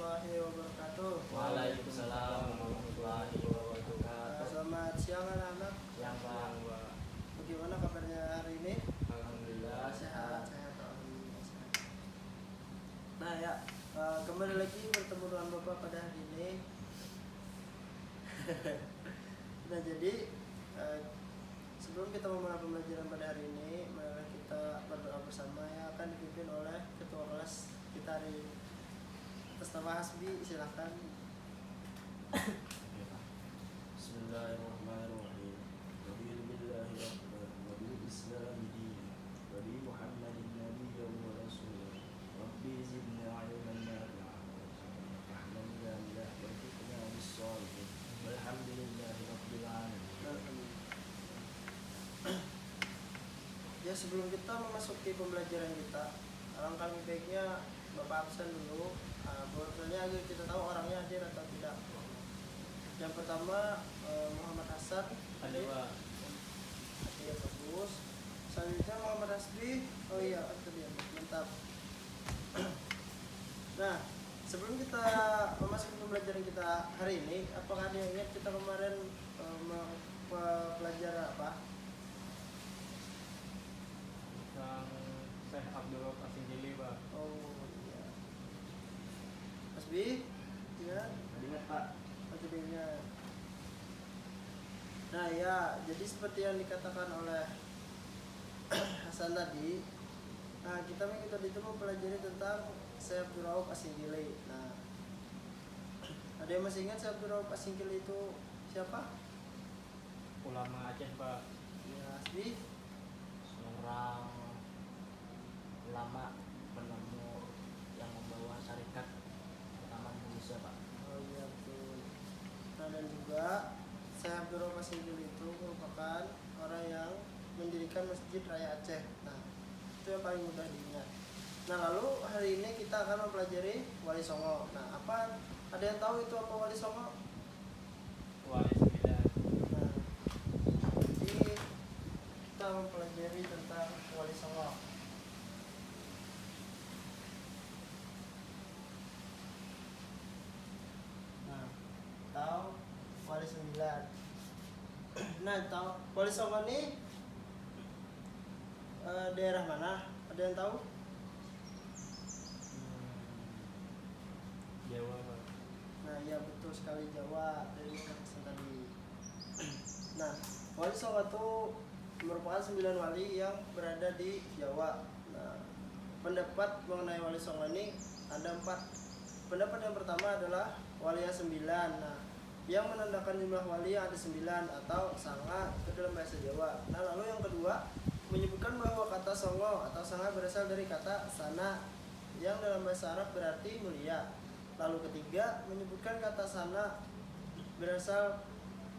warahmatullahi wabarakatuh. Waalaikumsalam warahmatullahi wabarakatuh. Selamat siang anak-anak. Siang Bang. Bagaimana kabarnya hari ini? Alhamdulillah sehat. Alhamdulillah sehat. Nah ya, kembali lagi bertemu dengan Bapak pada hari ini. Nah jadi sebelum kita memulai pembelajaran pada hari ini, mari kita berdoa bersama yang akan dipimpin oleh ketua kelas kita hari ini. Atas nama Hasbi, silakan. Bismillahirrahmanirrahim. Raditu billahi rabban wa bil islami dinan wa bi Muhammadin nabiyyan wa rasulan. Rabbi zidni ilman nafi'an warhamna ya ilahi warzuqna bis-shalihin. Walhamdulillahi rabbil alamin. Ya, sebelum kita memasuki pembelajaran kita, alangkah lebih baiknya Bapak absen dulu. Bahwasanya agar kita tahu orangnya hadir atau tidak. Yang pertama Muhammad Hasan. Hadir Pak. Ya, bagus. Selanjutnya Muhammad Hasbi. Oh iya, itu dia. Mantap. Nah, sebelum kita memasuki pembelajaran kita hari ini, apakah ada yang ingat kita kemarin pelajaran apa? Tentang Syekh Abdul Asinjili Pak. Oh iya. Hasbi, ya. Ingat Pak. Judulnya. Nah ya, jadi seperti yang dikatakan oleh Hasan tadi, nah kita itu mempelajari tentang Syekh Abdul Rauf Asinjili. Nah, ada yang masih ingat Syekh Abdul Rauf Asinjili itu siapa? Ulama Aceh Pak. Ya, Hasbi. Seorang ulama penemu yang membawa syarikat pertama di Indonesia Pak. Oh iya betul. Nah dan juga Syekh Abdul Rauf Asinjili itu merupakan orang yang mendirikan Masjid Raya Aceh. Nah, itu yang paling mudah diingat. Nah, lalu hari ini kita akan mempelajari Wali Songo. Nah, ada yang tahu itu apa Wali Songo? Wali Sembilan. Nah, jadi kita mempelajari tentang Wali Songo. Nah, tahu Wali Sembilan. Nah, tahu Wali Songo ini daerah mana? Ada yang tahu? Jawa Pak. Nah, ya betul sekali, Jawa dari Hasan tadi. Nah, Wali Songo itu merupakan 9 wali yang berada di Jawa. Nah, pendapat mengenai Wali Songo ini ada 4. Pendapat yang pertama adalah wali yang 9. Nah, yang menandakan jumlah wali yang ada 9 atau sanga ke dalam bahasa Jawa. Nah, lalu yang kedua menyebutkan bahwa kata Songo atau sanga berasal dari kata sana yang dalam bahasa Arab berarti mulia. Lalu ketiga menyebutkan kata sana berasal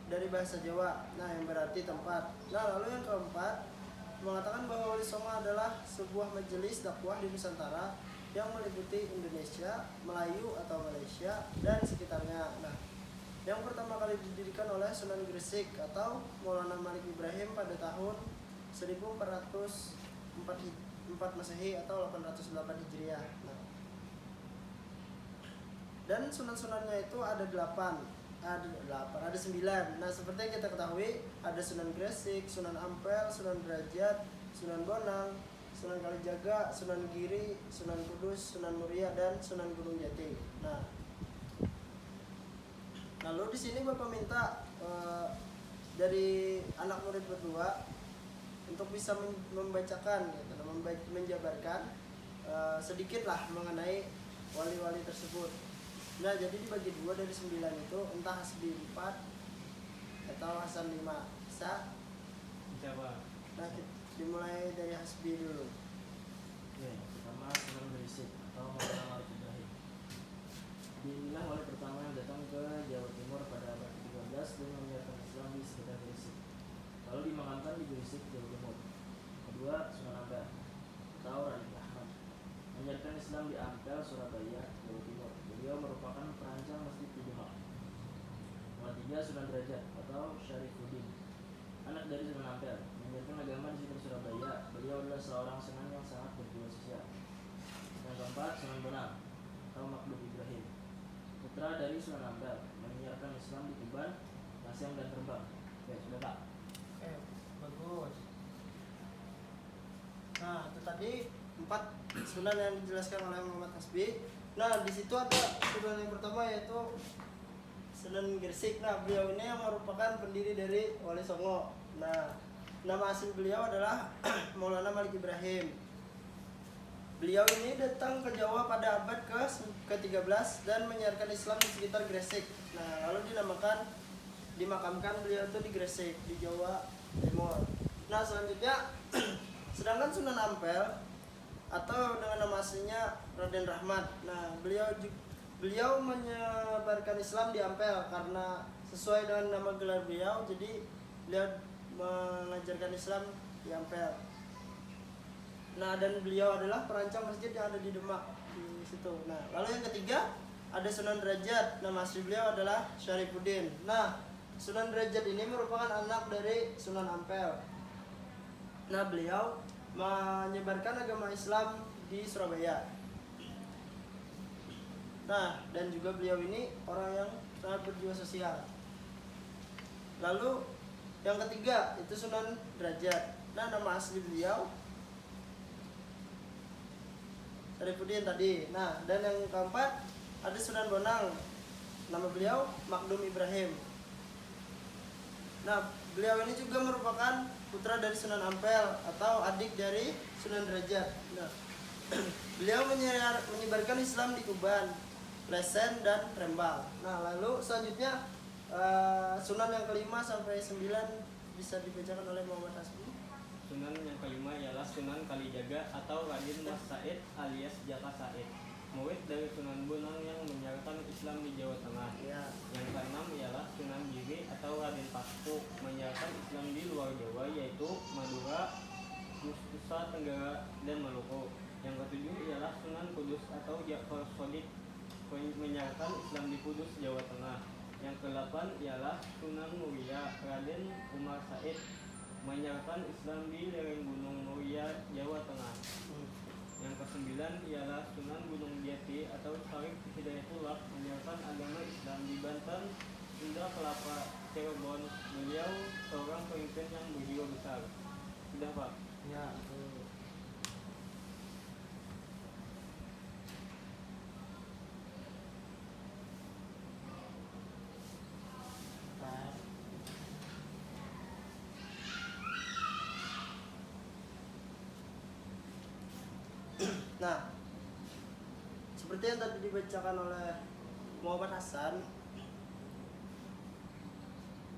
dari bahasa Jawa, nah yang berarti tempat. Nah lalu yang keempat mengatakan bahwa Wali Songo adalah sebuah majelis dakwah di Nusantara yang meliputi Indonesia, Melayu atau Malaysia dan sekitarnya. Nah, yang pertama kali didirikan oleh Sunan Gresik atau Maulana Malik Ibrahim pada tahun 1404 Masehi atau 808 Hijriah. Nah, dan sunan-sunannya itu ada 9. Nah, seperti yang kita ketahui, ada Sunan Gresik, Sunan Ampel, Sunan Derajat, Sunan Bonang, Sunan Kalijaga, Sunan Giri, Sunan Kudus, Sunan Muria, dan Sunan Gunung Jati. Nah, lalu di sini Bapak minta dari anak murid berdua untuk bisa membacakan, gitu, menjabarkan sedikitlah mengenai wali-wali tersebut. Nah, jadi dibagi 2 dari 9 itu, entah Hasbi 4 atau Hasan 5. Bisa? Bisa Pak. Nah, dimulai dari Hasbi dulu. Oke, pertama Sunan Gresik atau Maulana Malik Ibrahim. Inilah wali pertama yang datang ke Jawa Timur pada abad ke-13 dan menyiarkan Islam di sekitar Gresik. Lalu dimakamkan di Gresik, Jawa Timur. Kedua, Sunan Ampel atau Raden Ahmad menyiarkan Islam di Ampel, Surabaya, Jawa Timur. Beliau merupakan perancang Masjid di Demak. Nomor 3, Sunan Derajat atau Syarifuddin, anak dari Sunan Ampel, menyiarkan agama di sekitar Surabaya. Beliau adalah seorang sunan yang sangat berjiwa sosial. Yang keempat, Sunan Bonang atau Makhluk Ibrahim, putra dari Sunan Ampel, menyiarkan Islam di Tuban, Lasem dan Rembang. Oke, sudah Pak. Oke, bagus. Nah, itu tadi 4 sunan yang dijelaskan oleh Muhammad Hasbi. Nah, di situ ada sunan yang pertama yaitu Sunan Gresik. Nah, beliau ini yang merupakan pendiri dari Wali Songo. Nah, nama asli beliau adalah Maulana Malik Ibrahim. Beliau ini datang ke Jawa pada abad ke-13 dan menyiarkan Islam di sekitar Gresik. Nah, lalu dimakamkan beliau itu di Gresik, di Jawa Timur. Nah, selanjutnya sedangkan Sunan Ampel atau dengan nama aslinya Raden Rahmat. Nah, beliau menyebarkan Islam di Ampel karena sesuai dengan nama gelar beliau, jadi beliau mengajarkan Islam di Ampel. Nah, dan beliau adalah perancang masjid yang ada di Demak di situ. Nah, lalu yang ketiga ada Sunan Derajat. Nama asli beliau adalah Syarifuddin. Nah, Sunan Derajat ini merupakan anak dari Sunan Ampel. Nah, beliau menyebarkan agama Islam di Surabaya. Nah, dan juga beliau ini orang yang sangat berjiwa sosial. Lalu yang ketiga itu Sunan Derajat. Nah, nama asli beliau Syarifuddin tadi. Nah, dan yang keempat ada Sunan Bonang. Nama beliau Makdum Ibrahim. Nah, beliau ini juga merupakan putra dari Sunan Ampel atau adik dari Sunan Derajat. Nah, beliau menyebarkan Islam di Tuban, Lesen dan Rembang. Nah, lalu selanjutnya Sunan yang kelima sampai 9 bisa dibacakan oleh Muhammad Hasbi. Sunan yang kelima ialah Sunan Kalijaga atau Raden Mas Said alias Jaka Said, murid dari Sunan Bonang yang menyiarkan Islam di Jawa Tengah. Ya. Yang keenam ialah Sunan Giri atau Raden Paku, menyiarkan Islam di luar Jawa yaitu Madura, Nusa Tenggara, dan Maluku. Yang ketujuh ialah Sunan Kudus atau Ja'far Shadiq, menyiarkan Islam di Kudus, Jawa Tengah. Yang kedelapan ialah Sunan Muria Raden Umar Said, menyiarkan Islam di lereng Gunung Muria, Jawa Tengah. Yang kesembilan ialah Sunan Gunung Jati atau Syarif Hidayatullah, menyiarkan agama Islam di Banten, Sunda Kelapa, Cirebon. Beliau seorang pemimpin yang berjiwa besar. Sudah Pak? Ya, betul. Nah, seperti yang tadi dibacakan oleh Muhammad Hasan,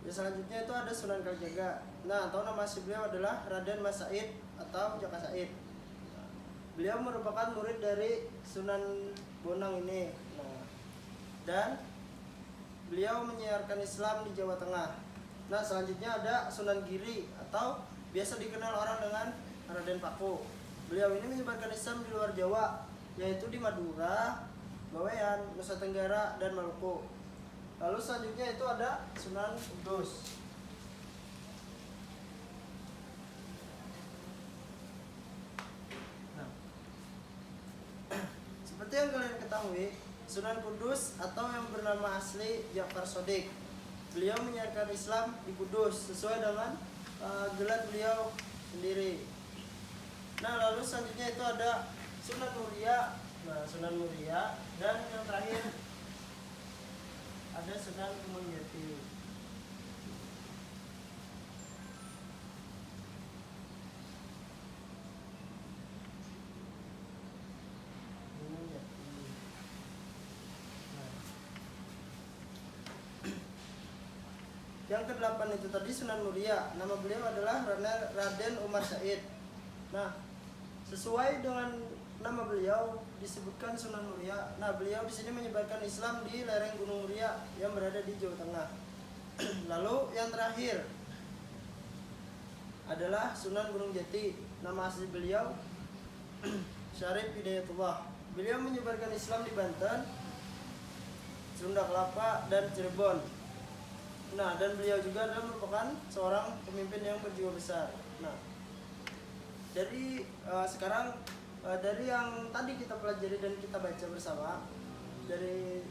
ya selanjutnya itu ada Sunan Kalijaga. Nah, atau nama asli beliau adalah Raden Mas Said atau Jaka Said. Nah, beliau merupakan murid dari Sunan Bonang ini. Nah, dan beliau menyiarkan Islam di Jawa Tengah. Nah, selanjutnya ada Sunan Giri atau biasa dikenal orang dengan Raden Paku. Beliau ini menyebarkan Islam di luar Jawa, yaitu di Madura, Bawean, Nusa Tenggara, dan Maluku. Lalu selanjutnya itu ada Sunan Kudus. Nah, seperti yang kalian ketahui, Sunan Kudus atau yang bernama asli Ja'far Shadiq, beliau menyiarkan Islam di Kudus sesuai dengan gelar beliau sendiri. Nah, lalu selanjutnya itu ada Sunan Muria. Nah, Sunan Muria, dan yang terakhir ada Sunan Gunung Jati. Gunung Jati. Nah, yang kedelapan itu tadi Sunan Muria. Nama beliau adalah Raden Umar Said. Nah, sesuai dengan nama beliau disebutkan Sunan Muria. Nah, beliau di sini menyebarkan Islam di lereng Gunung Muria yang berada di Jawa Tengah. Lalu yang terakhir adalah Sunan Gunung Jati. Nama asli beliau Syarif Hidayatullah. Beliau menyebarkan Islam di Banten, Sunda Kelapa, dan Cirebon. Nah, dan beliau juga adalah merupakan seorang pemimpin yang berjiwa besar. Nah, dari sekarang dari yang tadi kita pelajari dan kita baca bersama, dari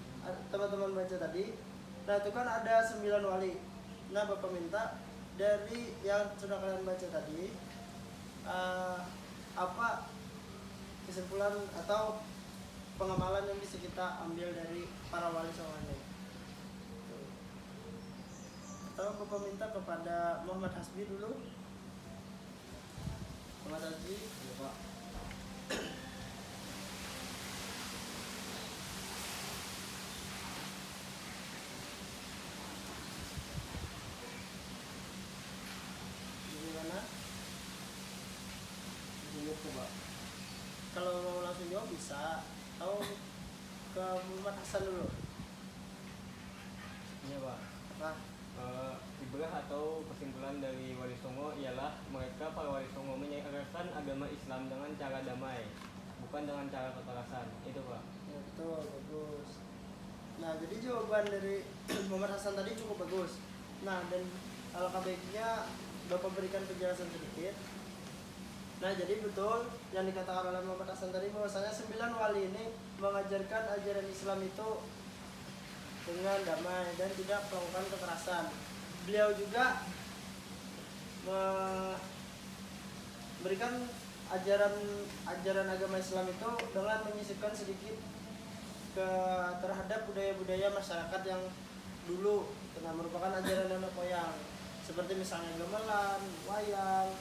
teman-teman baca tadi. Nah itu kan ada 9 wali. Nah Bapak minta dari yang sudah kalian baca tadi, apa kesimpulan atau pengamalan yang bisa kita ambil dari para wali songo ini. Atau Bapak minta kepada Muhammad Hasbi dulu. Muhammad Hasbi. Ya, Pak. Gimana? Jawab ke Pak. Kalau mau langsung jawab bisa. Atau ke Muhammad Hasan dulu. Iya Pak. Apa? Ibrah atau kesimpulan dari Wali Songo ialah mereka para Wali Songo menyegarkan agama Islam dengan cara damai, bukan dengan cara kekerasan. Itu Pak. Ya, betul, bagus. Nah, jadi jawaban dari Muhammad Hasan tadi cukup bagus. Nah, dan alangkah baiknya Bapak berikan penjelasan sedikit. Nah, jadi betul yang dikatakan oleh Muhammad Hasan tadi bahwasanya 9 wali ini mengajarkan ajaran Islam itu dengan damai dan tidak melakukan kekerasan. Beliau juga memberikan ajaran agama Islam itu dengan menyisipkan sedikit terhadap budaya-budaya masyarakat yang dulu dengan merupakan ajaran nenek moyang, seperti misalnya gamelan, wayang,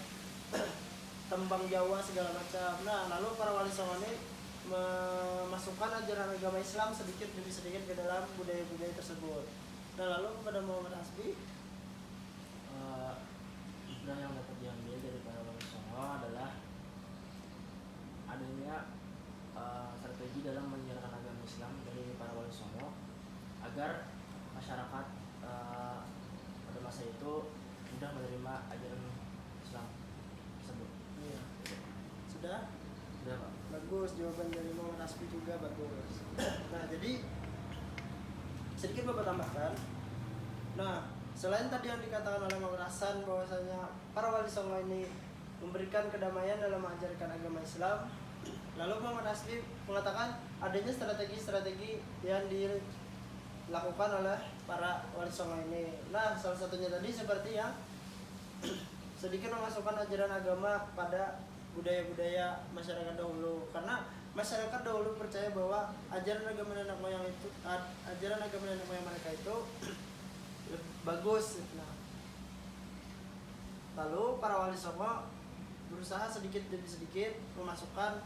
tembang Jawa segala macam. Nah, lalu para wali songo ini memasukkan ajaran agama Islam sedikit demi sedikit ke dalam budaya-budaya tersebut. Nah, lalu kepada Muhammad Hasbi, Ibrah yang dapat diambil dari para wali songo adalah adanya strategi dalam menyiarkan agama Islam dari para wali songo agar masyarakat pada masa itu mudah menerima ajaran Islam tersebut. iya. Sudah? Sudah Pak. Bagus, jawaban dari Muhammad Hasbi juga bagus. Nah, jadi sedikit Bapak tambahkan. Nah, selain tadi yang dikatakan oleh Muhammad Hasan bahwasanya para wali songo ini memberikan kedamaian dalam mengajarkan agama Islam, lalu Muhammad Hasbi mengatakan adanya strategi-strategi yang dilakukan oleh para wali songo ini. Nah, salah satunya tadi seperti yang sedikit memasukkan ajaran agama pada budaya-budaya masyarakat dahulu, karena masyarakat dahulu percaya bahwa ajaran agama nenek moyang mereka itu bagus. Nah, lalu para wali songo berusaha sedikit demi sedikit memasukkan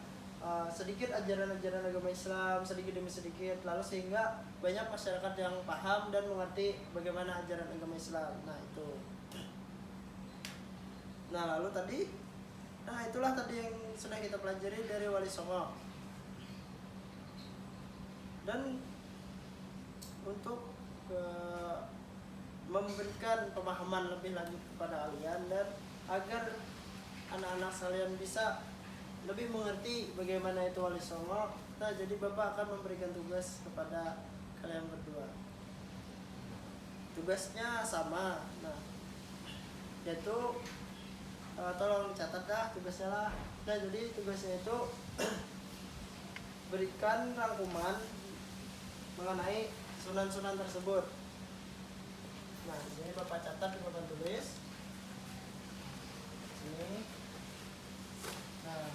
sedikit ajaran-ajaran agama Islam sedikit demi sedikit, lalu sehingga banyak masyarakat yang paham dan mengerti bagaimana ajaran agama Islam. Nah, itu. Nah, lalu tadi, itulah tadi yang sudah kita pelajari dari wali songo. Dan untuk memberikan pemahaman lebih lanjut kepada kalian dan agar anak-anak kalian bisa lebih mengerti bagaimana itu wali songo, nah jadi Bapak akan memberikan tugas kepada kalian berdua. Tugasnya sama, nah yaitu tolong dicatat dah tugasnya lah. Nah, jadi tugasnya itu berikan rangkuman mengenai sunan-sunan tersebut. Nah, ini Bapak catat, Bapak tulis. Sini. Nah,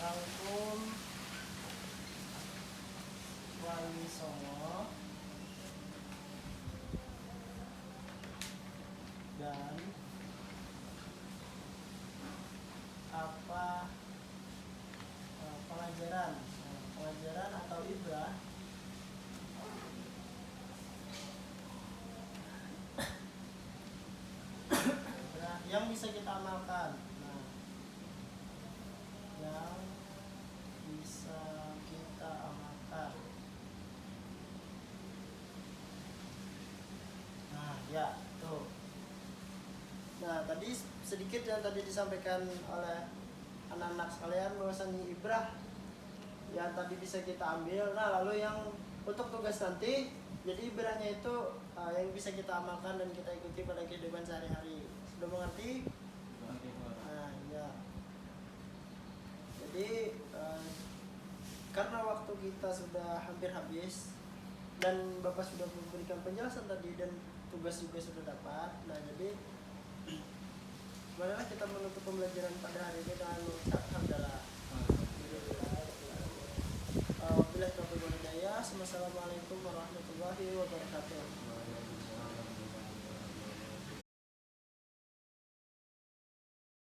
rangkum wali songo dan apa pengajaran atau ibrah yang bisa kita amalkan. Nah, yang bisa kita amalkan. Nah, ya, tuh. Nah, tadi sedikit yang tadi disampaikan oleh anak-anak sekalian bahwasannya ibrah yang tadi bisa kita ambil. Nah, lalu yang untuk tugas nanti, jadi ibrahnya itu yang bisa kita amalkan dan kita ikuti pada kehidupan sehari-hari. Sudah mengerti? Nah, ya. Jadi karena waktu kita sudah hampir habis dan Bapak sudah memberikan penjelasan tadi dan tugas juga sudah dapat. Nah, jadi marilah kita menutup pembelajaran pada hari ini dengan mengucap hamdalah. Wabillahi taufiq wal hidayah. Assalamualaikum warahmatullahi wabarakatuh.